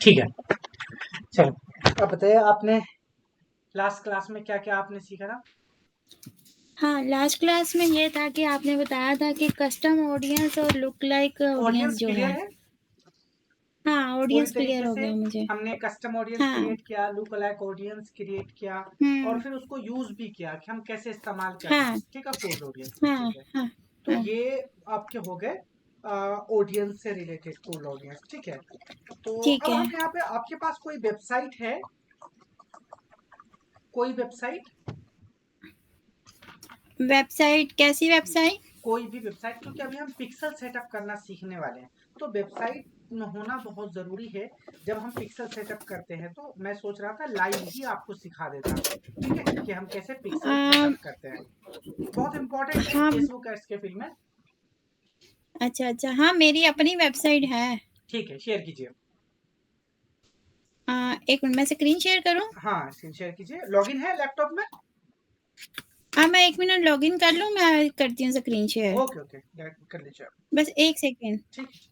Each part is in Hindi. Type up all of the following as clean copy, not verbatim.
ठीक है। चलो, अब बताइए आपने लास्ट क्लास में क्या क्या आपने सीखा था? हाँ, लास्ट क्लास में ये था कि आपने बताया था कि कस्टम ऑडियंस और लुक लाइक ऑडियंस ऑडियंस जो क्लियर है। है? हाँ, पूरी ऑडियंस क्लियर तरीके हो से गया मुझे। हमने कस्टम ऑडियंस हाँ। क्रिएट किया, लुक अलाइक ऑडियंस क्रिएट किया, और हुँ। फिर उसको यूज भी किया कि हम कैसे इस्तेमाल कर हाँ, सकते, ठीक है, कोल्ड ऑडियंस का। हाँ, ठीक है, हाँ, तो हाँ, ये आपके हो गए ऑडियंस से रिलेटेड कोल्ड ऑडियंस। ठीक है, तो ठीक अब है। हम यहाँ पे, आपके पास कोई वेबसाइट है? कोई वेबसाइट? वेबसाइट कैसी वेबसाइट? कोई भी वेबसाइट, क्योंकि अभी हम पिक्सल सेटअप करना सीखने वाले हैं, तो वेबसाइट होना बहुत जरूरी है। जब हम पिक्सल सेटअप करते हैं तो मैं सोच रहा था लाइव ही आपको सिखा देता, ठीक है, कि हम कैसे पिक्सल अ, सेटअप करते हैं। बहुत इंपॉर्टेंट है हाँ, फेसबुक एड्स के फील्ड में। अच्छा, अच्छा। हाँ, मेरी अपनी वेबसाइट है। ठीक है, शेयर कीजिए। 1 मिनट मैं स्क्रीन शेयर करूँ? हाँ, स्क्रीन शेयर कीजिए। लॉगिन है लैपटॉप में? हाँ, मैं 1 मिनट लॉगिन कर लूँ, मैं करती हूँ स्क्रीन शेयर। ओके ओके, कर लीजिए आप। बस 1 सेकंड। ठीक है।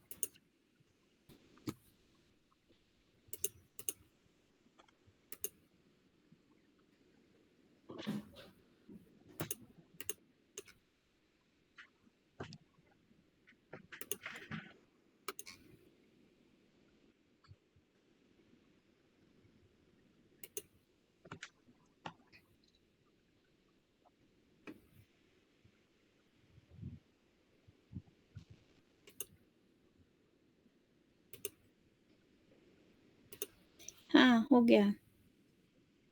हाँ, हो गया।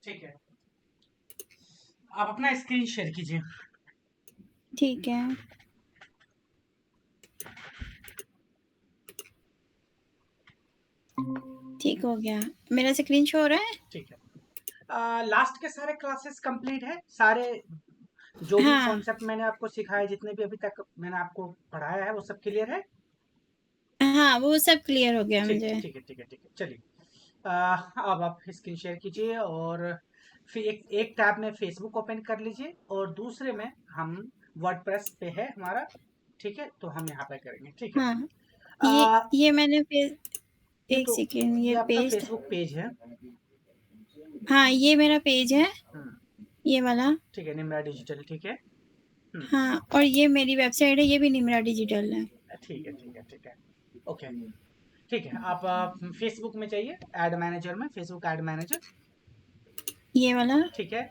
ठीक है, आप अपना स्क्रीन शेयर कीजिए। ठीक है, ठीक हो गया। मेरा स्क्रीन शो हो रहा है? ठीक है, लास्ट के सारे क्लासेस कंप्लीट है सारे? जो भी हाँ, कॉन्सेप्ट मैंने आपको सिखाया, जितने भी अभी तक मैंने आपको पढ़ाया है, वो सब क्लियर है? हाँ, वो सब क्लियर हो गया ठीक है मुझे। ठीक है ठीक है ठीक है, चलिए। अब आप स्क्रीन शेयर कीजिए, और फिर एक टैब में फेसबुक ओपन कर लीजिए, और दूसरे में हम वर्डप्रेस पे है हमारा, ठीक है, तो हम यहाँ पे करेंगे। ठीक है, हाँ, आ, ये मैंने फिर ये 1 तो सेकंड ये ये आपका पेस्ट। फेसबुक पेज है। हाँ, ये मेरा पेज है, हम्म, ये वाला। ठीक है, निम्रा डिजिटल, ठीक है। हाँ, और ये मेरी वेबसाइट है, ये भी निम्रा डिजिटल है। ठीक है ठीक है ठीक है, ओके। ठीक है, आप फेसबुक में जाइए, एड मैनेजर में, फेसबुक एड मैनेजर। ये वाला। ठीक है,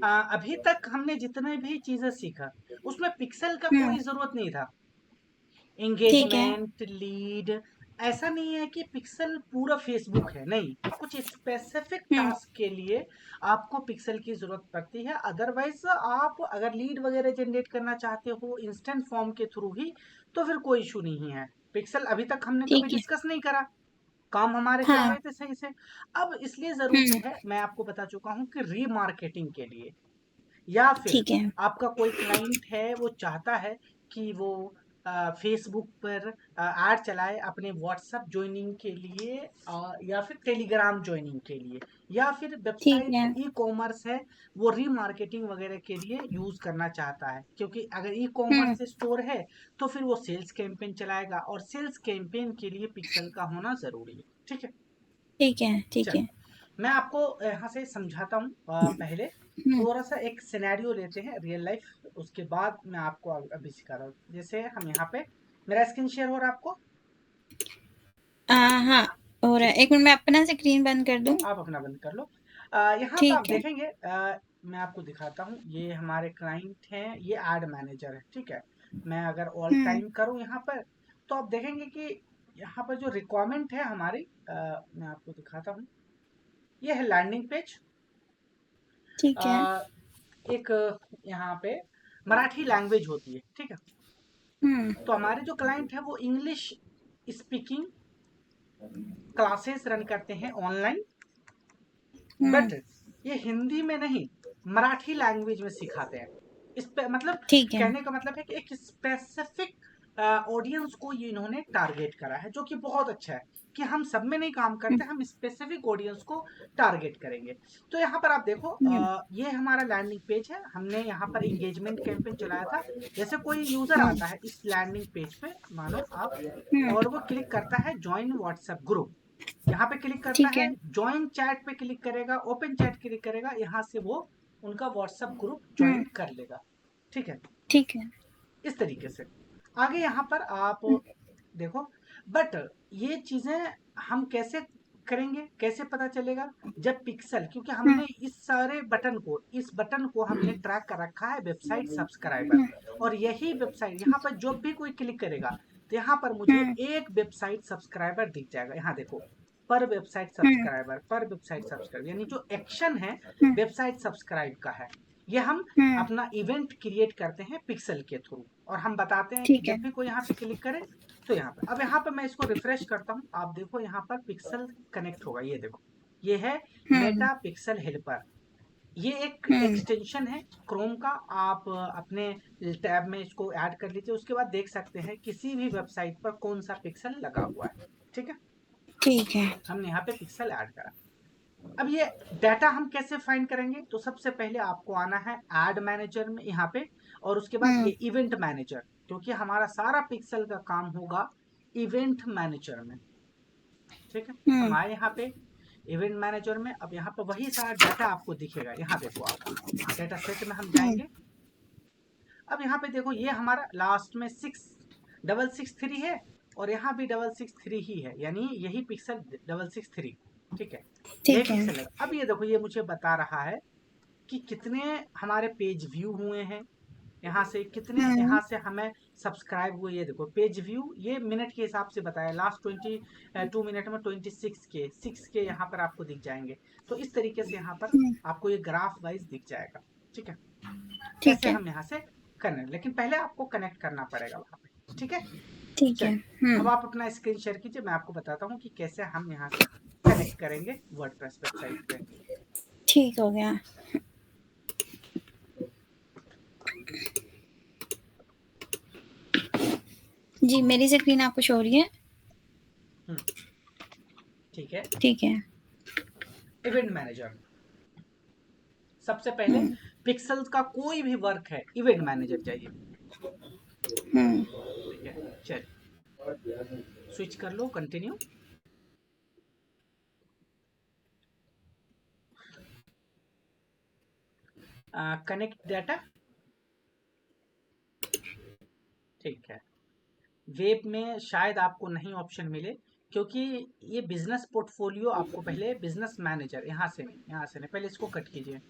अभी तक हमने जितने भी चीजें सीखा, उसमें पिक्सल का हुँ, कोई जरूरत नहीं था। ठीक है। एंगेजमेंट, लीड, ऐसा नहीं है कि पिक्सल पूरा फेसबुक है, नहीं, कुछ स्पेसिफिक हुँ, टास्क के लिए आपको पिक्सल की जरूरत पड़ती है। अदरवाइज आप अगर लीड वगैरह जनरेट करना चाहते हो इंस्टेंट फॉर्म के थ्रू ही, तो फिर कोई इशू नहीं है। पिक्सल अभी तक हमने कभी ठीक है। डिस्कस नहीं करा, काम हमारे चल हाँ, रहे थे सही से। अब इसलिए हुँ, जरूरी है, मैं आपको बता चुका हूँ कि रीमार्केटिंग के लिए, या फिर ठीक है। आपका कोई क्लाइंट है, वो चाहता है कि वो फेसबुक पर ऐड चलाए अपने व्हाट्सएप ज्वाइनिंग के लिए, या फिर टेलीग्राम ज्वाइनिंग के लिए, या फिर ठीक वेबसाइट है। ई कॉमर्स है, वो रीमार्केटिंग वगैरह के लिए यूज करना चाहता है, क्योंकि अगर ई हुँ, कॉमर्स स्टोर है तो फिर वो सेल्स कैंपेन चलाएगा, और सेल्स कैंपेन के लिए पिक्सल का होना जरूरी है। ठीक है, ठीक है, ठीक है। चलो, मैं आपको यहाँ से समझाता हूँ। पहले हुँ, थोड़ा सा एक सिनेरियो लेते हैं रियल लाइफ, उसके बाद मैं आपको अभी सिखा रहा हूँ। जैसे हम यहाँ पे, मेरा स्क्रीन शेयर हो रहा है आपको? हाँ, हो रहा है। ठीक, 1 मिनट मैं अपना स्क्रीन बंद कर दूँ? आप अपना बंद कर लो। यहाँ पे आप ठीक है। देखेंगे, मैं आपको दिखाता हूँ, ये हमारे क्लाइंट हैं, ये एड मैनेजर है। ठीक है, मैं अगर ऑल हुँ, टाइम करूँ यहाँ पर, तो आप देखेंगे कि यहाँ पर जो रिक्वायरमेंट है हमारी, मैं आपको दिखाता हूँ, ये है लैंडिंग पेज। ठीक है। एक यहाँ पे मराठी लैंग्वेज होती है, ठीक है, हुँ, तो हमारे जो क्लाइंट है वो इंग्लिश स्पीकिंग क्लासेस रन करते हैं ऑनलाइन, हुँ, बट ये हिंदी में नहीं, मराठी लैंग्वेज में सिखाते हैं। इस पे मतलब, ठीक है। कहने का मतलब है कि एक स्पेसिफिक ऑडियंस को ये इन्होंने टारगेट करा है, जो कि बहुत अच्छा है कि हम सब में नहीं काम हुँ, करते, हम स्पेसिफिक ऑडियंस को टारगेट करेंगे। तो यहाँ पर आप देखो, हुँ, ये हमारा लैंडिंग पेज है, हमने यहाँ पर इंगेजमेंट कैंपेन चलाया था। जैसे कोई यूजर हुँ, आता है इस लैंडिंग पेज पे, मानो आप, हुँ, और वो क्लिक करता है ज्वाइन व्हाट्सएप ग्रुप, यहाँ पे क्लिक करता ठीक है, है। ज्वाइन चैट पे क्लिक करेगा, ओपन चैट क्लिक करेगा, यहाँ से वो उनका व्हाट्सएप ग्रुप ज्वाइन हम्म। कर लेगा। ठीक है, ठीक है। इस तरीके से आगे यहाँ पर आप देखो। बट ये चीजें हम कैसे करेंगे, कैसे पता चलेगा? जब पिक्सल, क्योंकि हम्म। हमने इस बटन को हमने ट्रैक कर रखा है वेबसाइट सब्सक्राइबर। हम्म। और यही वेबसाइट यहाँ पर जब भी कोई क्लिक करेगा तो यहाँ पर मुझे हम्म। एक वेबसाइट सब्सक्राइबर दिख जाएगा। यहाँ देखो, पर वेबसाइट हम्म। सब्सक्राइबर, पर वेबसाइट सब्सक्राइबर, यानी जो एक्शन है हम्म। वेबसाइट सब्सक्राइब का है। ये हम हम्म। अपना इवेंट क्रिएट करते हैं पिक्सल के थ्रू, और हम बताते हैं कि ठीक है। जब भी कोई यहाँ पे क्लिक करे तो यहाँ पे, अब यहाँ पे मैं इसको रिफ्रेश करता हूँ, आप देखो यहाँ पर पिक्सल कनेक्ट होगा। ये देखो, ये है हम्म। Meta pixel helper. ये एक हम्म। एक्सटेंशन है क्रोम का। आप अपने टैब में इसको ऐड कर लीजिए, उसके बाद देख सकते हैं किसी भी वेबसाइट पर कौन सा पिक्सल लगा हुआ है। ठीक है, ठीक है। हमने यहाँ पे पिक्सल ऐड करा। अब ये डाटा हम कैसे फाइंड करेंगे? तो सबसे पहले आपको आना है एड मैनेजर में यहाँ पे, और उसके बाद हम्म। ये इवेंट मैनेजर, क्योंकि हमारा सारा पिक्सल का काम होगा इवेंट मैनेजर में। ठीक है, हम हम्म। आए यहाँ पे इवेंट मैनेजर में। अब यहाँ पे वही सारा डाटा आपको दिखेगा। यहाँ देखो, आप डाटा सेट में हम हम्म। जाएंगे। अब यहाँ पे देखो, ये हमारा लास्ट में 6663 है, और यहाँ भी 663 ही है, यानी यही पिक्सल 663। ठीक है, यही ठीक है। पिक्सल है। अब ये देखो, ये मुझे बता रहा है कि कितने हमारे पेज व्यू हुए हैं, यहाँ से कितने, हम्म। यहाँ से हमें सब्सक्राइब हुए। ये देखो पेज व्यू, ये मिनट के हिसाब से बताया, लास्ट 22 मिनट में 26 के यहाँ पर आपको दिख जाएंगे। तो इस तरीके से यहाँ पर हम्म। आपको ये ग्राफ वाइज दिख जाएगा। ठीक है, ठीक ऐसे है। हम यहाँ से करने, लेकिन पहले आपको कनेक्ट करना पड़ेगा वहाँ पे। ठीक है, ठीक है। चलिए अब हम्म। आप अपना स्क्रीन शेयर कीजिए, मैं आपको बताता हूँ कि कैसे हम यहाँ से कनेक्ट करेंगे वर्डप्रेस वेबसाइट पे। ठीक हो गया। जी, मेरी स्क्रीन आपको शो हो रही है? हम्म, ठीक है, ठीक है। Event manager. सबसे पहले हम्म। पिक्सल्स का कोई भी वर्क है, इवेंट मैनेजर चाहिए। हम्म। ठीक है, चल स्विच कर लो, कंटिन्यू। Connect data. ठीक है, वेब में शायद आपको नहीं ऑप्शन मिले, क्योंकि ये बिजनेस पोर्टफोलियो आपको पहले बिजनेस मैनेजर, यहाँ से नहीं, यहाँ से नहीं, पहले इसको कट कीजिए,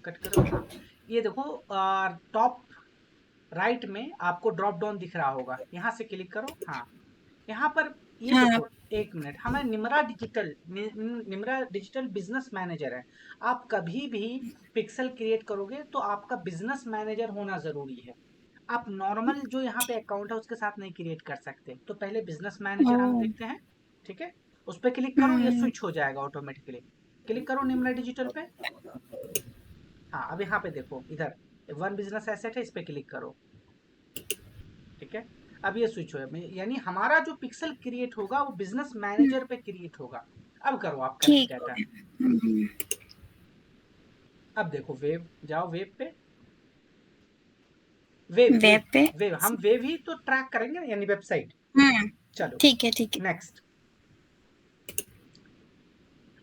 कट करो। हाँ, ये देखो टॉप राइट में आपको ड्रॉप डाउन दिख रहा होगा, यहाँ से क्लिक करो। हाँ, यहाँ पर ये हाँ। देखो, एक मिनट, हमें निमरा डिजिटल बिजनेस मैनेजर है। आप कभी भी पिक्सल क्रिएट करोगे तो आपका बिजनेस मैनेजर होना जरूरी है। आप नॉर्मल जो यहाँ पे अकाउंट है उसके साथ नहीं क्रिएट कर सकते, तो पहले बिजनेस मैनेजर हम ओह! देखते हैं। ठीक है, उस पर क्लिक करो, ये हुँ। स्विच हो जाएगा ऑटोमेटिकली। क्लिक करो निम्रा डिजिटल पे। हाँ, अब यहाँ पे देखो, इधर वन बिजनेस एसेट है, इस पे क्लिक करो। ठीक है, अब ये स्विच हो, यानी हमारा जो पिक्सल क्रिएट होगा वो बिजनेस हुँ। मैनेजर पे क्रिएट होगा। अब करो आप कनेक्ट ठीक हो डाटा। गया। हुँ। अब देखो, वेब जाओ, वेब पे, वेब वेब वेब पे? वेब, हम वेब ही तो ट्रैक करेंगे ना, यानी वेबसाइट। हुँ। चलो ठीक है, ठीक है। नेक्स्ट।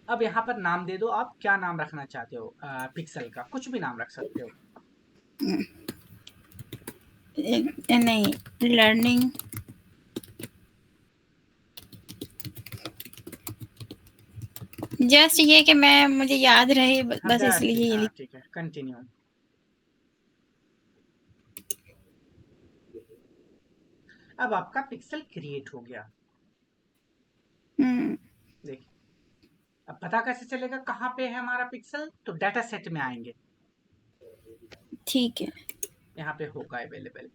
अब यहाँ पर नाम दे दो, आप क्या नाम रखना चाहते हो? पिक्सल का कुछ भी नाम रख सकते हो। नहीं, लर्निंग जस्ट ये कि मैं मुझे याद रहे हाँ, बस दैट्स इसलिए इट। ये हाँ, लिख। ठीक है, कंटिन्यू। अब आपका पिक्सल क्रिएट हो गया। हुँ। देखिए, अब पता कैसे चलेगा कहाँ पे है हमारा पिक्सल? तो डाटा सेट में आएंगे, ठीक है। यहाँ पे होगा अवेलेबल।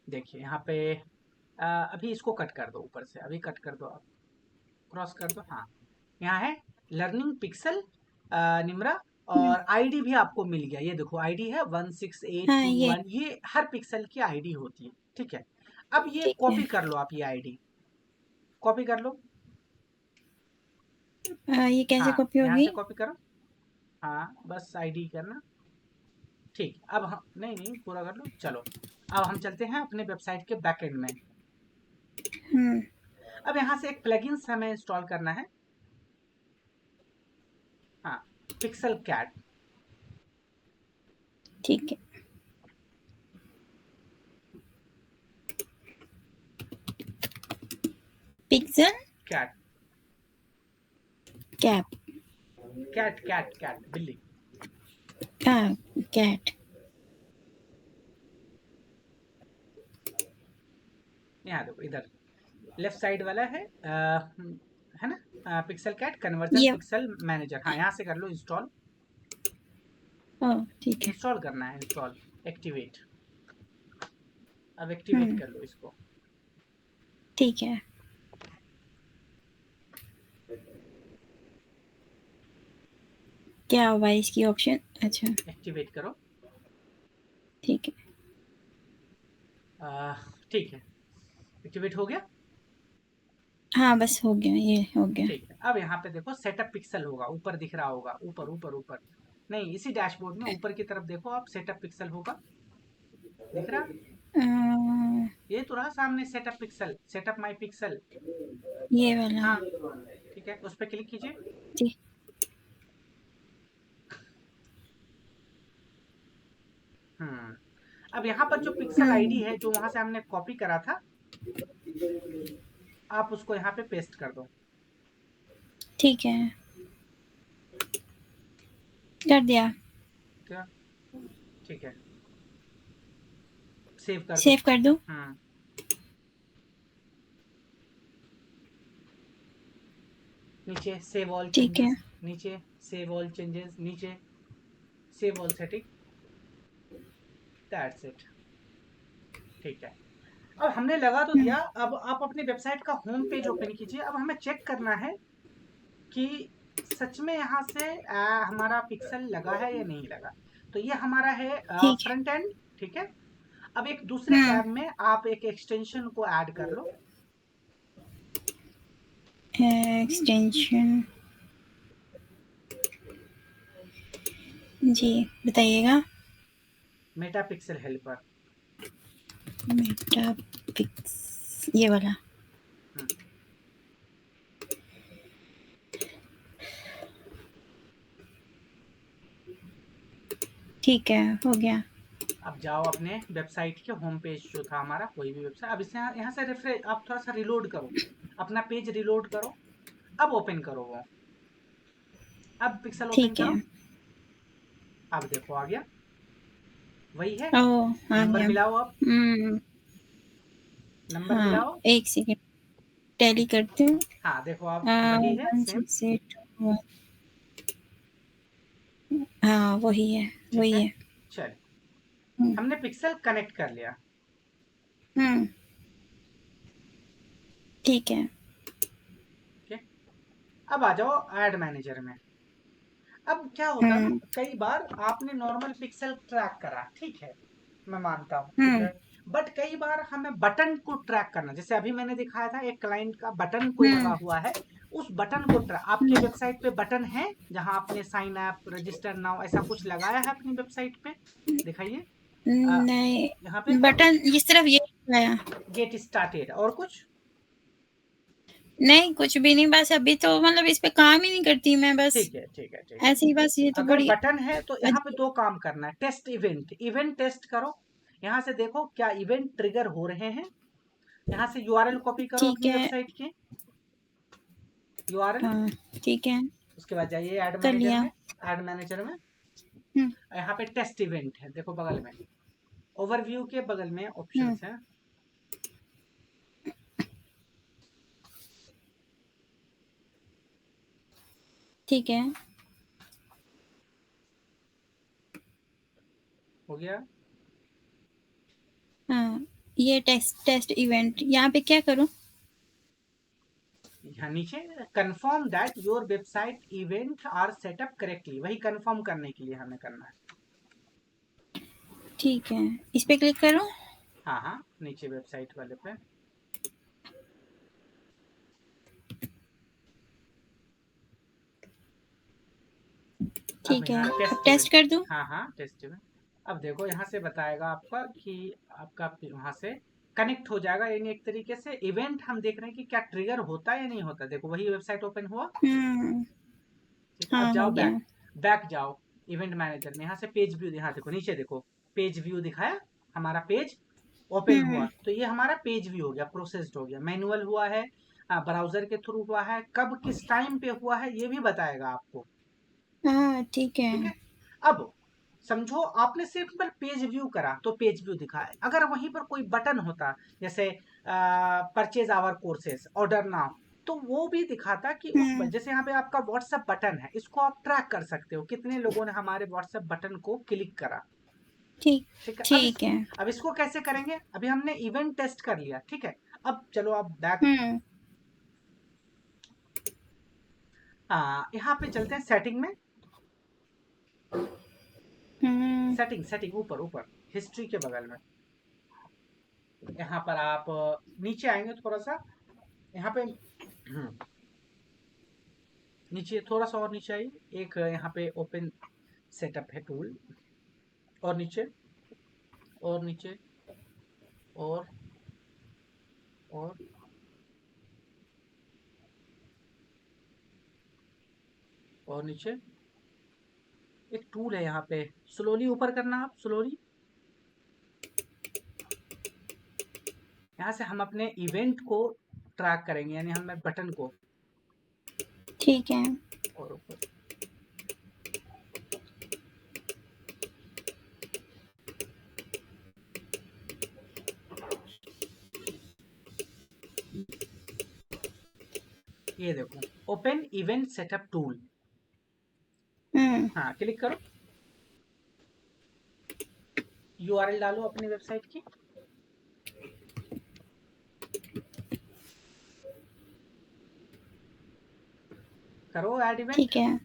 देखिए यहाँ पे अभी इसको कट कर दो, ऊपर से अभी कट कर दो, आप क्रॉस कर दो। हाँ, यहाँ है लर्निंग पिक्सल निम्रा, हुँ। और आईडी भी आपको मिल गया। ये देखो, आईडी है हाँ, ये 16821, ये हर पिक्सल की आईडी होती है। ठीक है, अब ये ठीक है। कॉपी कर लो, आप ये आईडी कॉपी कर लो। ये कैसे हाँ, कॉपी यहाँ होगी? से कॉपी करो। हाँ, बस आईडी करना। ठीक, अब हम, नहीं नहीं, पूरा कर लो। चलो, अब हम चलते हैं अपने वेबसाइट के बैकएंड में। हुँ। अब यहाँ से एक प्लगइन्स हमें इंस्टॉल करना है। हाँ, पिक्सल कैट। ठीक है। Pixel cat cap. Cat cat cat बिल्ली। हाँ, कैट। यहाँ देखो, इधर लेफ्ट साइड वाला है ना, पिक्सल कैट कन्वर्जन ये पिक्सल मैनेजर। हाँ, यहाँ से कर लो इंस्टॉल। ठीक है। इंस्टॉल करना है, इंस्टॉल एक्टिवेट। अब एक्टिवेट कर लो इसको। ठीक है। क्या हुआ इसकी ऑप्शन? अच्छा, एक्टिवेट करो। ठीक है। ठीक है, एक्टिवेट हो गया। हाँ, बस हो गया, ये हो गया। ठीक है, अब यहाँ पे देखो सेटअप पिक्सल होगा, ऊपर दिख रहा होगा, ऊपर ऊपर ऊपर। नहीं, इसी डैशबोर्ड में ऊपर की तरफ देखो आप, सेटअप पिक्सल होगा, दिख रहा? अ, ये तो रहा सामने, सेटअप पिक्सल, सेटअप माई पिक्सल। ये वाला। हाँ, ठीक है, उस पर क्लिक कीजिए। ठीक। अब यहाँ पर जो पिक्सल आईडी है जो वहां से हमने कॉपी करा था, आप उसको यहाँ पे पेस्ट कर दो। ठीक है, कर दिया। क्या? ठीक है, सेव कर दो। सेव कर दूं? नीचे सेव ऑल ठीक है। चेंजेस, नीचे सेव ऑल चेंजेस, नीचे save all setting. That's it. ठीक है, अब हमने लगा तो दिया। अब आप अपनी वेबसाइट का होम पेज ओपन कीजिए। अब हमें चेक करना है कि सच में यहाँ से हमारा पिक्सल लगा है या नहीं लगा। तो ये हमारा है ठीक है। Front end. ठीक है, अब एक दूसरे टैब में आप एक एक्सटेंशन को ऐड कर लो। एक्सटेंशन, जी बताइएगा। Meta pixel helper. Meta pix, ये वाला। ठीक है, हो गया। अब जाओ अपने वेबसाइट के होम पेज जो था हमारा, कोई भी वेबसाइट। अब इसे यहाँ से रिफ्रेश, आप थोड़ा सा रिलोड करो, अपना पेज रिलोड करो। अब ओपन करो वो, अब पिक्सल ओपन ठीक है। करो। अब देखो आ गया, वही है। ओ, आ नंबर गया। मिलाओ, अब हम्म। नंबर हाँ, मिलाओ। एक सेकेंड, टैली करती हूँ। हाँ देखो, आप वही है, सेम। 168। हाँ, वही है, ठीक वही है, है। चल, हम्म। हमने पिक्सल कनेक्ट कर लिया। हम्म, ठीक है। ठीक है, अब आ जाओ ऐड मैनेजर में। अब क्या होता है ना, हम्म। कई बार आपने नॉर्मल पिक्सल ट्रैक करा, ठीक है, मैं मानता हूँ, ठीक हम्म। है। बट कई बार हमें बटन को ट्रैक करना, जैसे अभी मैंने दिखाया था एक क्लाइंट का बटन कोई लगा हम्म। हुआ है। उस बटन को ट्रैक, आपके वेबसाइट पे बटन है जहां आपने साइन अप, रजिस्टर नाउ, ऐसा कुछ लगाया है अपनी वेबसाइट पे? दिखाइए। यहाँ पे नहीं, बटन इस तरफ ये आया। गेट स्टार्टेड, और कुछ? नहीं, कुछ भी नहीं, बस अभी तो मतलब इस पे काम ही नहीं करती मैं, बस ठीक है, ठीक है, ठीक है। ऐसे ही। बस ये तो अगर बड़ी बटन है तो यहाँ पे अजीब। दो काम करना है। टेस्ट इवेंट, इवेंट टेस्ट करो। यहाँ से देखो क्या इवेंट ट्रिगर हो रहे हैं। यहाँ से यूआरएल कॉपी करो ठीक अपनी है। वेबसाइट के, यूआरएल। हाँ, ठीक है, उसके बाद जाइए ऐड कर मैनेजर लिया। में। ऐड मैनेजर में हम्म। यहाँ पे टेस्ट इवेंट है, देखो बगल में, ओवरव्यू के बगल में हम्म, ऑप्शंस हैं। ठीक है। हो गया। हाँ, ये टेस्ट टेस्ट इवेंट, यहाँ पे क्या करूँ? यहाँ नीचे confirm that your website event are setup correctly, वही कंफर्म करने के लिए हमें करना है। ठीक है, इस पे क्लिक करूँ? हाँ हाँ, नीचे वेबसाइट वाले पे। अब ठीक है, यहाँ टेस्ट इवेंट। टेस्ट कर दूँ? हाँ हाँ, टेस्ट इवेंट। अब देखो यहाँ से बताएगा आपका कि आपका वहाँ से कनेक्ट हो जाएगा, यानी एक तरीके से इवेंट हम देख रहे हैं कि क्या ट्रिगर होता है या नहीं होता। देखो वही वेबसाइट ओपन हुआ, ठीक है। अब हाँ हो जाओ गया। बैक, बैक जाओ इवेंट मैनेजर में, यहाँ से पेज व्यू, यहाँ देखो नीचे देखो पेज व्यू दिखाया, हमारा पेज ओपन हुआ, हम्म। तो ये हमारा पेज व्यू हो गया, प्रोसेस्ड हो गया, मैनुअल हुआ है, ब्राउजर के थ्रू हुआ है, कब किस टाइम पे हुआ है ये भी बताएगा आपको, हाँ ठीक है। ठीक है। अब समझो आपने सिर्फ पर पेज व्यू करा तो पेज व्यू दिखाए, अगर वहीं पर कोई बटन होता जैसे purchase our courses, order now, तो वो भी दिखाता कि उस हम्म। जैसे यहाँ पे आपका व्हाट्सएप बटन है, इसको आप ट्रैक कर सकते हो कितने लोगों ने हमारे व्हाट्सएप बटन को क्लिक करा, ठीक। ठीक है। ठीक है। अब इसको कैसे करेंगे, अभी हमने इवेंट टेस्ट कर लिया, ठीक है। अब चलो आप बैक, हम्म। यहाँ पे चलते हैं सेटिंग में, हम्म। सेटिंग सेटिंग ऊपर ऊपर हिस्ट्री के बगल में, यहाँ पर आप नीचे आएंगे थोड़ा सा, यहाँ पे नीचे थोड़ा सा और नीचे आइए, एक यहाँ पे ओपन सेटअप है टूल, और नीचे, और नीचे, और और और नीचे एक टूल है यहाँ पे, स्लोली ऊपर करना आप, स्लोली, यहाँ से हम अपने इवेंट को ट्रैक करेंगे, यानी हम बटन को, ठीक है। और ऊपर ये देखो ओपन इवेंट सेटअप टूल, हम्म। हाँ क्लिक करो, यूआरएल डालो अपनी वेबसाइट की, करो ऐड इवेंट। ठीक है।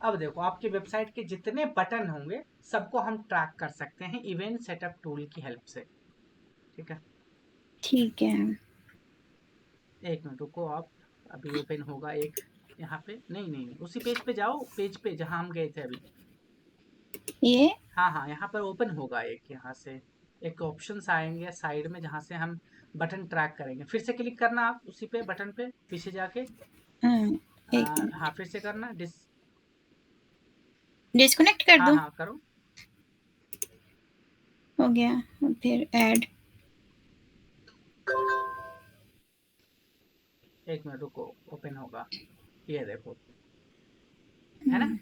अब देखो आपकी वेबसाइट के जितने बटन होंगे सबको हम ट्रैक कर सकते हैं इवेंट सेटअप टूल की हेल्प से, ठीक है। ठीक है। एक मिनट रुको आप, अभी ओपन होगा एक, यहाँ पे नहीं नहीं नहीं, उसी पेज पे जाओ, पेज पे जहाँ हम गए थे अभी, ये। हाँ हाँ यहाँ पर ओपन होगा एक, यहाँ से एक ऑप्शंस आएंगे साइड में जहाँ से हम बटन ट्रैक करेंगे, फिर से क्लिक करना आप उसी पे बटन पे पीछे जाके, हाँ एक हाँ मिनट, फिर से करना डिस्कनेक्ट कर हाँ दूं? हाँ करो, हो गया। अब फिर ऐड। एक मिनट रुको, ओपन होगा, ये देखो, है ना, हम्म।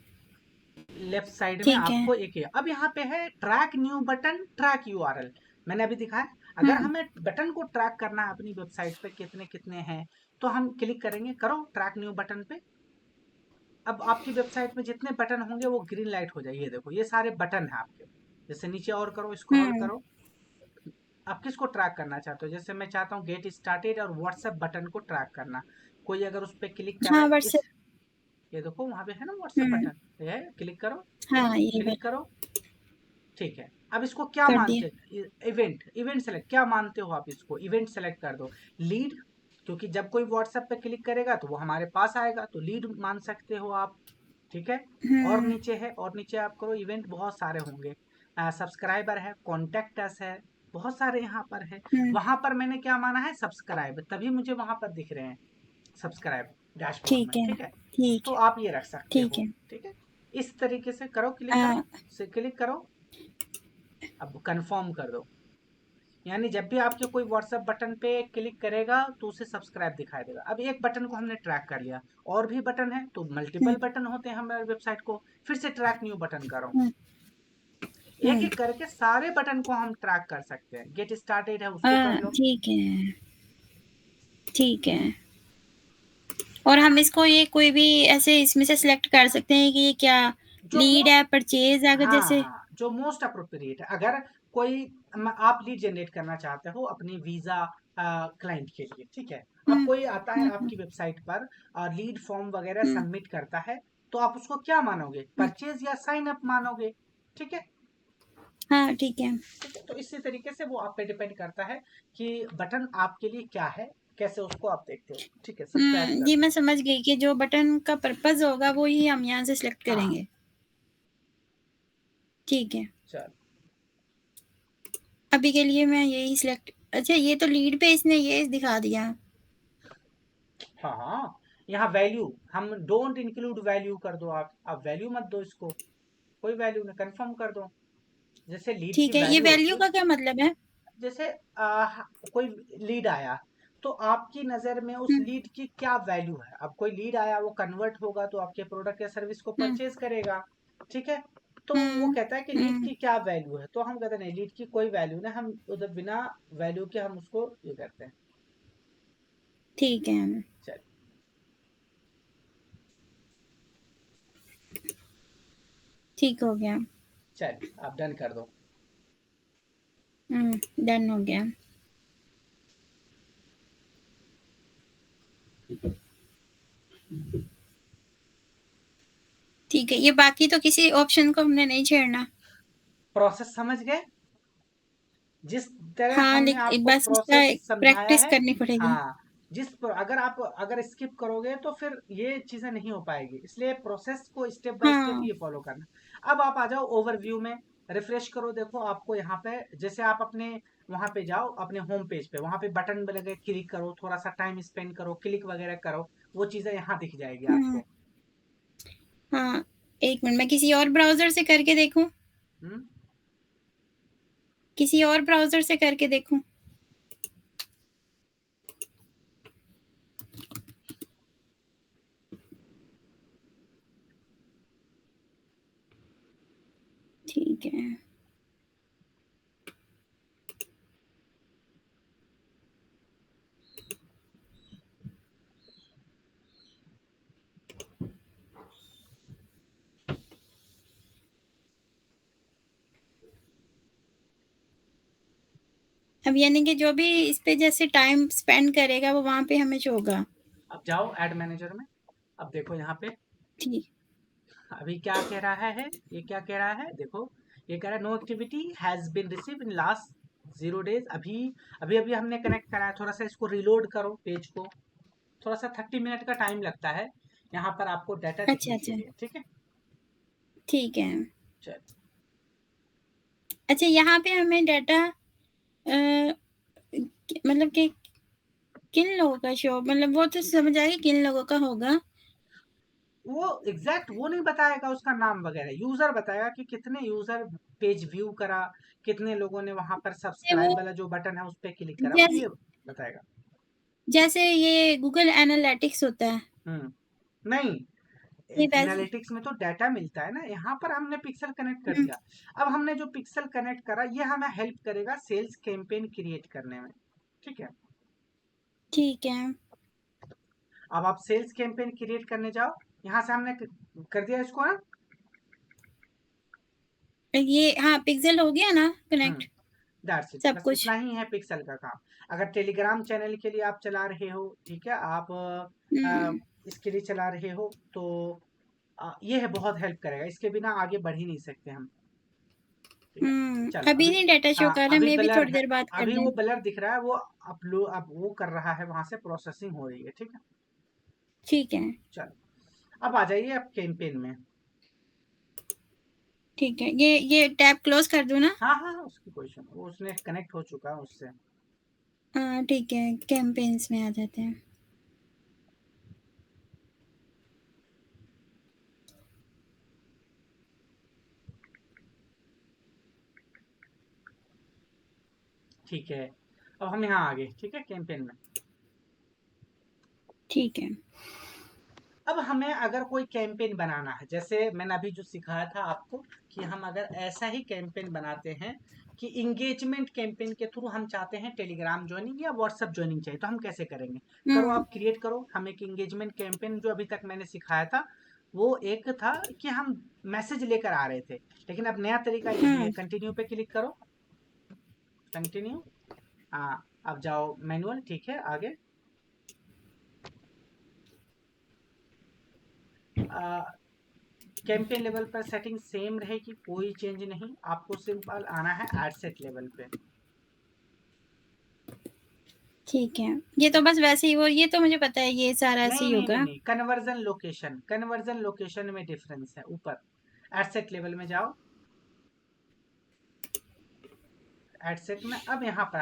लेफ्ट साइड में ठीक है। आपको एक है, अब यहाँ पे है track new button track URL, मैंने अभी दिखाया, अगर हम्म। हमें बटन को ट्रैक करना है अपनी वेबसाइट पे कितने कितने हैं, तो हम क्लिक करेंगे, करो ट्रैक न्यू बटन पे, अब आपकी वेबसाइट में जितने बटन होंगे वो ग्रीन लाइट हो जाए, ये देखो ये सारे बटन हैं आपके, जैसे नीचे और करो, स्क्रॉल हम्म। करो, आप किसको ट्रैक करना चाहते हो, जैसे मैं चाहता हूँ गेट स्टार्टेड और व्हाट्सएप बटन को ट्रैक करना, कोई अगर उस पर क्लिक कर रहा हाँ है इस, व्हाट्सएप। ये देखो वहां पे है ना व्हाट्सएप हम्म। बटन, ये है, क्लिक करो, हाँ ये क्लिक वाला करो, ठीक है। अब इसको क्या कर दिया। मानते, इवेंट, इवेंट सेलेक्ट क्या मानते हो आप, इसको इवेंट सेलेक्ट कर दो, लीड, क्योंकि जब कोई व्हाट्सएप पे क्लिक करेगा तो वो हमारे पास आएगा, तो लीड मान सकते हो आप, ठीक है। और हम्म। नीचे है, और नीचे आप करो इवेंट, बहुत सारे होंगे, सब्सक्राइबर है, कॉन्टेक्ट अस है, बहुत सारे यहाँ पर है, हम्म। वहां पर मैंने क्या माना है सब्सक्राइब, तभी मुझे वहां पर दिख रहे हैं सब्सक्राइब डैशबोर्ड में, ठीक है। ठीक है। ठीक तो है। आप ये रख सकते ठीक हो, है। ठीक है, इस तरीके से करो, क्लिक करो, आ, से क्लिक करो, अब कंफर्म कर दो, यानी जब भी आपके कोई व्हाट्सएप बटन पे क्लिक करेगा तो उसे सब्सक्राइब दिखाई देगा। अब एक बटन को हमने ट्रैक कर लिया, और भी बटन है तो हम्म। मल्टीपल बटन होते हैं हमारे वेबसाइट को, फिर से ट्रैक न्यू बटन करो, हम्म। एक हम्म। एक करके सारे बटन को हम ट्रैक कर सकते हैं, गेट स्टार्टेड है उसको कर लो, ठीक है। ठीक है। और हम इसको ये कोई भी ऐसे इसमें से सिलेक्ट कर सकते हैं कि ये क्या जो लीड मोस्ट, है, परचेज अगर हाँ जैसे। हाँ जो मोस्ट अप्रोप्रिएट है, अगर कोई आप लीड जनरेट करना चाहते हो अपनी वीजा क्लाइंट के लिए, ठीक है, अब हम्म। कोई आता है हम्म। आपकी वेबसाइट पर और लीड फॉर्म वगैरह हम्म। सबमिट करता है, तो आप उसको क्या मानोगे, हम्म। परचेज या साइन अप मानोगे, ठीक है, हाँ ठीक है। ठीक है। तो इसी तरीके से वो आप पे डिपेंड करता है कि बटन आपके लिए क्या है, कैसे उसको आप देखते हो, ठीक है, सब्सक्राइब कर जी दो, मैं समझ गई कि जो बटन का पर्पस होगा वो ही हम यहाँ से सिलेक्ट हाँ करेंगे। ठीक है। चल, अभी के लिए मैं यही सिलेक्ट। अच्छा, ये तो लीड पे इसने ये दिखा दिया। हाँ हाँ, यहाँ वैल्यू हम डोंट इंक्लूड वैल्यू कर दो, आप वैल्यू मत दो इसको, कोई वैल्यू नहीं, कंफर्म कर दो। जैसे लीड की ठीक है, ये वैल्यू होती वैल्यू है, का क्या मतलब है? जैसे कोई लीड आया, तो आपकी नज़र में उस हुँ, लीड की क्या वैल्यू है। अब कोई लीड आया, वो कन्वर्ट होगा तो आपके प्रोडक्ट या सर्विस को हुँ, परचेज करेगा, ठीक है। तो वो हुँ, कहता है कि लीड हुँ, की क्या वैल्यू है, तो हम कहते हैं नहीं, लीड की कोई वैल्यू नहीं, हम उधर बिना वैल्यू के हम उसको ये करते हैं। ठीक है, चल, ठीक हो गया। चल आप डन कर दो। डन हो गया। ठीक है, ये बाकी तो किसी ऑप्शन को हमने नहीं छेड़ना। प्रोसेस समझ गए, जिस तरह हाँ, हमने लेकिन आपको बस इसका प्रोसेस समझाया प्रैक्टिस है। करनी पड़ेगी। हाँ, अगर आप स्किप करोगे तो फिर ये चीजें नहीं हो पाएगी, इसलिए प्रोसेस को स्टेप बाय स्टेप हाँ, ये फॉलो करना। अब आप आ जाओ ओवरव्यू में, रिफ्रेश करो, देखो आपको यहाँ पे, जैसे आप अपने वहां पे जाओ, अपने होम पेज पे, वहां पे बटन लगे, क्लिक करो, थोड़ा सा टाइम स्पेंड करो, क्लिक वगैरह करो, वो चीजें यहाँ दिख जाएगी हुँ, आपको। हाँ, 1 मिनट मैं किसी और ब्राउज़र से करके देखूँ? हम्म। किसी और ब्राउज़र से करके देखूँ? ठीक है। अब यानी कि जो भी इस पे जैसे टाइम स्पेंड करेगा वो वहाँ पे हमें शो होगा। अब जाओ एड मैनेजर में, अब देखो यहाँ पे ठीक। अभी क्या कह रहा है, ये क्या कह रहा है, देखो ये कह रहा है no activity has been receive in last 0 days. अभी अभी अभी हमने कनेक्ट करा है, थोड़ा सा इसको रिलोड करो पेज को, थोड़ा सा 30 मिनट का टाइम लगता है यहाँ पर आपको डाटा अच्छा, दिखने के अच्छा। लिए, ठीक है। ठीक है। चल, अच्छा, यहाँ पे हमें डाटा मतलब कि किन लोगों का शो, मतलब वो तो समझ आ गई किन लोगों का होगा। वो एग्जैक्ट वो नहीं बताएगा उसका नाम वगैरह, यूजर बताएगा कि कितने यूजर पेज व्यू करा, कितने लोगों ने वहां पर वो सब्सक्राइब वाला जो बटन है उस पर क्लिक करा, वो जैसे ये बताएगा। जैसे ये गूगल एनालिटिक्स होता है, नहीं, ये वैसे। एनालिटिक्स में तो डाटा मिलता है ना, यहाँ पर हमने पिक्सल कनेक्ट कर हुँ, दिया। अब हमने जो पिक्सल कनेक्ट करा, ये हमें हेल्प करेगा सेल्स कैंपेन क्रिएट करने में, ठीक है। ठीक है। अब आप सेल्स कैंपेन क्रिएट करने जाओ, यहाँ से हमने कर दिया इसको ना। ये हाँ, पिक्सेल हो गया ना कनेक्ट दैट्स इट, सब बस कुछ? इतना ही है पिक्सल का काम। अगर टेलीग्राम चैनल के लिए आप चला रहे हो, ठीक है, आप हुँ, इसके लिए चला रहे हो, तो ये है, बहुत हेल्प करेगा, इसके बिना आगे बढ़ ही नहीं सकते हम, ठीक है। चलो अभी अभी, नहीं डाटा शो हाँ कर रहा, अभी मे बी ब्लर थोड़ी है, देर बाद कर अभी दें। वो ब्लर दिख रहा है, वो अपलोड अब वो कर रहा है, वहां से प्रोसेसिंग हो रही है, ठीक है। ठीक है, चलो अब आ जाइए आप कैंपेन में। ठीक है। ये टैब क्लोज़ कर दूँ ना? हाँ हाँ हाँ, उसकी कोई इशू नहीं, वो उसने कनेक्ट हो चुका है उससे। हाँ, ठीक है, कैम्पेन्स में आ जाते हैं। ठीक है, अब हम यहाँ आ गए, ठीक है, कैंपेन में। ठीक है। अब हमें अगर कोई कैंपेन बनाना है, जैसे मैंने अभी जो सिखाया था आपको, कि हम अगर ऐसा ही कैंपेन बनाते हैं कि इंगेजमेंट कैंपेन के थ्रू हम चाहते हैं टेलीग्राम ज्वाइनिंग या व्हाट्सएप ज्वाइनिंग चाहिए, तो हम कैसे करेंगे। करो, हुँ, आप क्रिएट करो। हम एक इंगेजमेंट कैंपेन जो अभी तक मैंने सिखाया था, वो एक था कि हम मैसेज लेकर आ रहे थे, लेकिन अब नया तरीका यही है। हुँ, कंटिन्यू पे क्लिक करो, कंटिन्यू। हाँ, अब जाओ मैनुअल, ठीक है, आगे कैंपेन लेवल पर सेटिंग सेम रहेगी, कोई चेंज नहीं, आपको सिंपल आना है एड सेट लेवल पे। ठीक है। ये तो बस वैसे ही वो ये तो मुझे पता है ये सारा ऐसे नहीं ही नहीं नहीं होगा। नहीं, कन्वर्जन लोकेशन में डिफरेंस है, ऊपर एड सेट लेवल में जाओ, एडसेट में अब यहाँ पर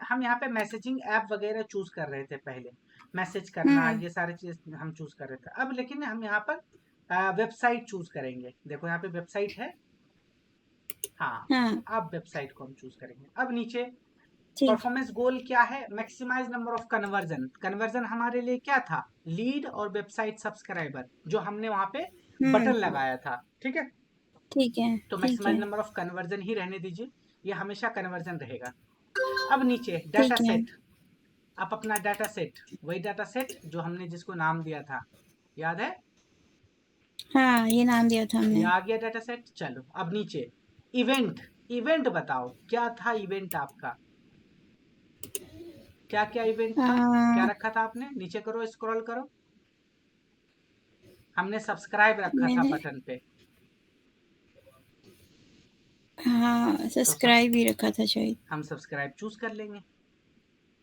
हम यहाँ पे मैसेजिंग ऐप वगैरह चूज कर रहे थे पहले, मैसेज करना ये सारी चीज हम चूज कर रहे थे। अब लेकिन हम यहाँ पर वेबसाइट चूज करेंगे। देखो यहाँ पे वेबसाइट है, हाँ, हाँ, अब वेबसाइट को हम चूज करेंगे। अब नीचे ठीक। परफॉर्मेंस गोल क्या है, maximise number of conversion. Conversion हमारे लिए क्या था, लीड और वेबसाइट सब्सक्राइबर, जो हमने वहां पे बटन हुँ, लगाया था, ठीक है। ठीक है, तो ठीक मैक्सिमाइज है, नंबर ऑफ कन्वर्जन ही रहने दीजिए, ये हमेशा कन्वर्जन रहेगा। अब नीचे डाटा ठीक है। सेट, आप अपना डाटा सेट, वही डाटा सेट जो हमने जिसको नाम दिया था, याद है, हाँ, ये नाम दिया था ये हमने। आ गया डाटा सेट। चलो अब नीचे इवेंट, इवेंट बताओ क्या था इवेंट आपका, क्या क्या इवेंट अ, था, क्या रखा था आपने, नीचे करो स्क्रॉल करो। हमने सब्सक्राइब रखा था मैंने बटन पे, हाँ, तो सब सब्सक्राइब ही रखा था शायद। हम सब्सक्राइब चूज कर लेंगे,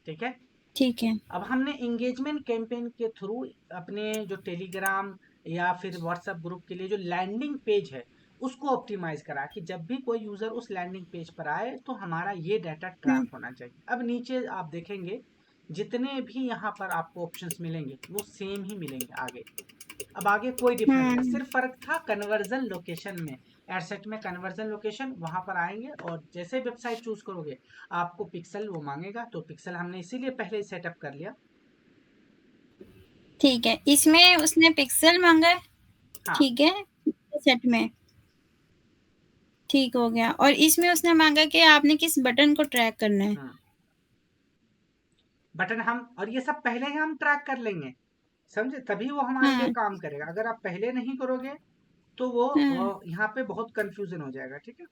ठीक है। ठीक है। अब हमने एंगेजमेंट कैंपेन के थ्रू अपने जो टेलीग्राम या फिर व्हाट्सएप ग्रुप के लिए जो लैंडिंग पेज है उसको ऑप्टिमाइज करा कि जब भी कोई यूजर उस लैंडिंग पेज पर आए तो हमारा ये डाटा हुँ, ट्रैक होना चाहिए। अब नीचे आप देखेंगे जितने भी यहाँ पर आपको ऑप्शंस मिलेंगे वो सेम ही मिलेंगे आगे। अब आगे कोई डिफरेंस नहीं, हुँ, सिर्फ फर्क था कन्वर्जन लोकेशन में। एडसेट में कन्वर्जन लोकेशन वहां पर आएंगे और जैसे वेबसाइट चूज करोगे आपको पिक्सल वो मांगेगा, तो पिक्सल हमने इसीलिए पहले ही सेटअप कर लिया। ठीक है। इसमें उसने पिक्सल माँगा है, हाँ, ठीक है, सेट में, ठीक हो गया। और इसमें उसने माँगा कि आपने किस बटन को ट्रैक करना है। हाँ, बटन हम और ये सब पहले ही हम ट्रैक कर लेंगे, समझे, तभी वो हमारे लिए हाँ, काम करेगा। अगर आप पहले नहीं करोगे तो वो हाँ। यहाँ पे बहुत कंफ्यूजन हो जाएगा, ठीक है।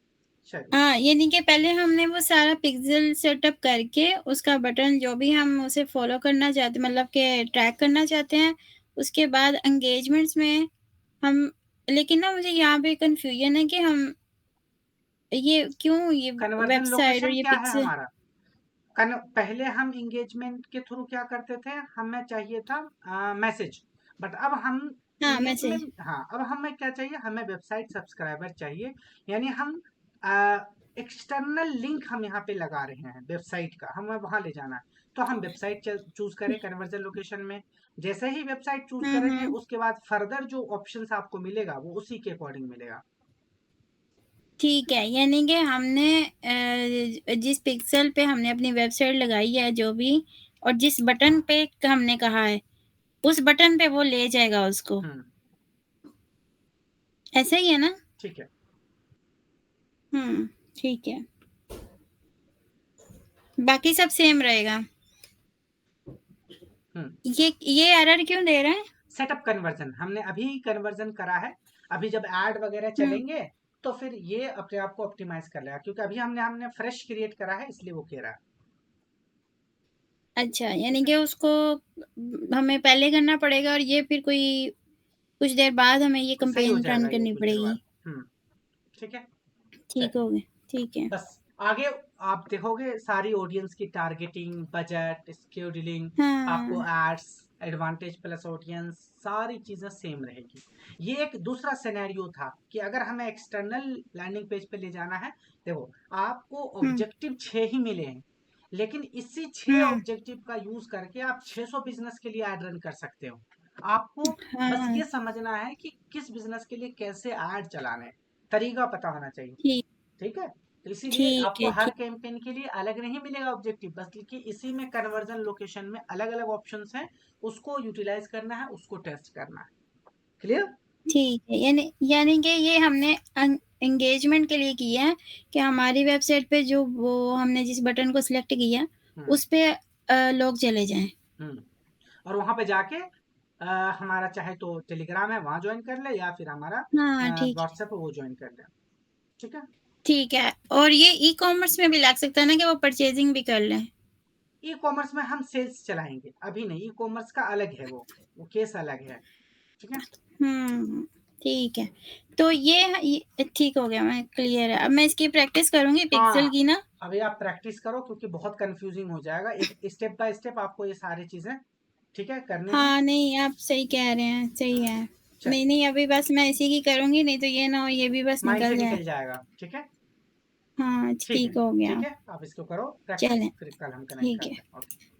चलिए, हाँ, यानी कि पहले हमने वो सारा पिक्सेल सेटअप करके उसका बटन जो भी हम उसे फ़ॉलो करना चाहते मतलब कि ट्रैक करना चाहते हैं, उसके बाद एंगेजमेंट्स में हम लेकिन ना मुझे यहाँ पे कन्फ्यूज़न है कि हम ये क्यों ये कन्वर्जन वेबसाइट और लोकेशन ये क्या है पिक्स हमारा, पहले हम इंगेजमेंट के थ्रू क्या करते थे, हमें चाहिए था मैसेज, बट अब हम हाँ, मैसेज इंगेजमेंट, हाँ, अब हमें क्या चाहिए, हमें वेबसाइट सब्सक्राइबर चाहिए। यानी हम एक्सटर्नल लिंक हम यहाँ पे लगा रहे हैं वेबसाइट का, हमें वहां ले जाना है। तो हम वेबसाइट चूज करें कन्वर्जन लोकेशन में। जैसे ही वेबसाइट चूज हुँ, करेंगे हुँ। उसके बाद फर्दर जो ऑप्शंस आपको मिलेगा वो उसी के अकॉर्डिंग मिलेगा। ठीक है, यानी कि हमने जिस पिक्सेल पे हमने अपनी वेबसाइट लगाई है जो भी और जिस बटन पे हमने कहा है, उस बटन पे वो ले जाएगा उसको। हम्म, ऐसा ही है ना? ठीक है। हुँ, ठीक है। बाकी सब सेम रहेगा। हम्म, ये एरर क्यों दे रहा है? सेटअप कन्वर्जन हमने अभी कन्वर्जन करा है, अभी जब ऐड वगैरह हुँ, चलेंगे तो फिर ये अपने आप को ऑप्टिमाइज कर लेगा, क्योंकि अभी हमने हमने फ्रेश क्रिएट करा है इसलिए वो कह रहा है। अच्छा ठीक यानी है, कि उसको हमें पहले करना पड़ेगा और ये फिर कोई कुछ देर बाद हमें ये सही हो कैम्पेन रन जाएगा ये करनी कुछ देर बाद। पड़ेगी। ठीक है। ठीक चलिए, हो गया, ठीक है। बस आगे आप देखोगे सारी ऑडियंस की टारगेटिंग, बजट, स्केड्यूलिंग, आपको हाँ, एड्स, एडवांटेज प्लस ऑडियंस, सारी चीजें सेम रहेगी। ये एक दूसरा सिनेरियो था कि अगर हमें एक्सटर्नल लैंडिंग पेज पे ले जाना है। देखो, आपको हुँ, ऑब्जेक्टिव 6 ही मिले हैं, लेकिन इसी 6 हुँ, ऑब्जेक्टिव का यूज करके आप 600 बिजनेस के लिए ऐड रन कर सकते हो। आपको बस हाँ, ये समझना है कि किस बिजनेस के लिए कैसे ऐड चलाना है, तरीका पता होना चाहिए, ठीक ठीक है। तो इसीलिए ठीक आपको है, हर ठीक। कैंपेन के लिए अलग नहीं मिलेगा ऑब्जेक्टिव, बस कि इसी में कन्वर्जन लोकेशन में अलग अलग ऑप्शंस हैं, उसको यूटिलाइज करना है, उसको टेस्ट करना है। क्लियर। ठीक है, यानी यानी कि ये हमने एंगेजमेंट के लिए किया है कि हमारी वेबसाइट पे जो वो हमने जिस बटन को सिलेक्ट किया, हम्म, उस पे लोग चले जाएँ। हम्म, और वहां पे जाके हमारा चाहे तो टेलीग्राम है वहां ज्वाइन कर ले या फिर हमारा हाँ, ठीक है, व्हाट्सएप है वो ज्वाइन कर ले, ठीक है। ठीक है। और ये ई-कॉमर्स में भी लग सकता है ना कि वो परचेज़िंग भी कर लें? ई कॉमर्स में हम सेल्स चलाएंगे, अभी नहीं, ई कॉमर्स का अलग है, वो केस अलग है, ठीक है। हुँ, ठीक है। तो ये ठीक हो गया मैं क्लियर है। अब मैं इसकी प्रैक्टिस करूँगी पिक्सेल हाँ, की ना। अभी आप प्रैक्टिस करो क्योंकि बहुत कंफ्यूजिंग हो जाएगा, एक स्टेप बाय स्टेप आपको ये सारी चीजें, ठीक है, करनी है। हाँ, नहीं आप सही कह रहे हैं, सही हाँ, है। चल, नहीं, नहीं अभी बस मैं इसी की करूँगी नहीं तो ये ना हो ये भी बस माइंड निकल से जाए। निकल जाएगा, ठीक है। हाँ, ठीक है, ठीक हो गया। ठीक है, आप इसको करो प्रैक्टिस, चलें, फिर कल हम कनेक्ट ठीक करते है। हैं। ओके।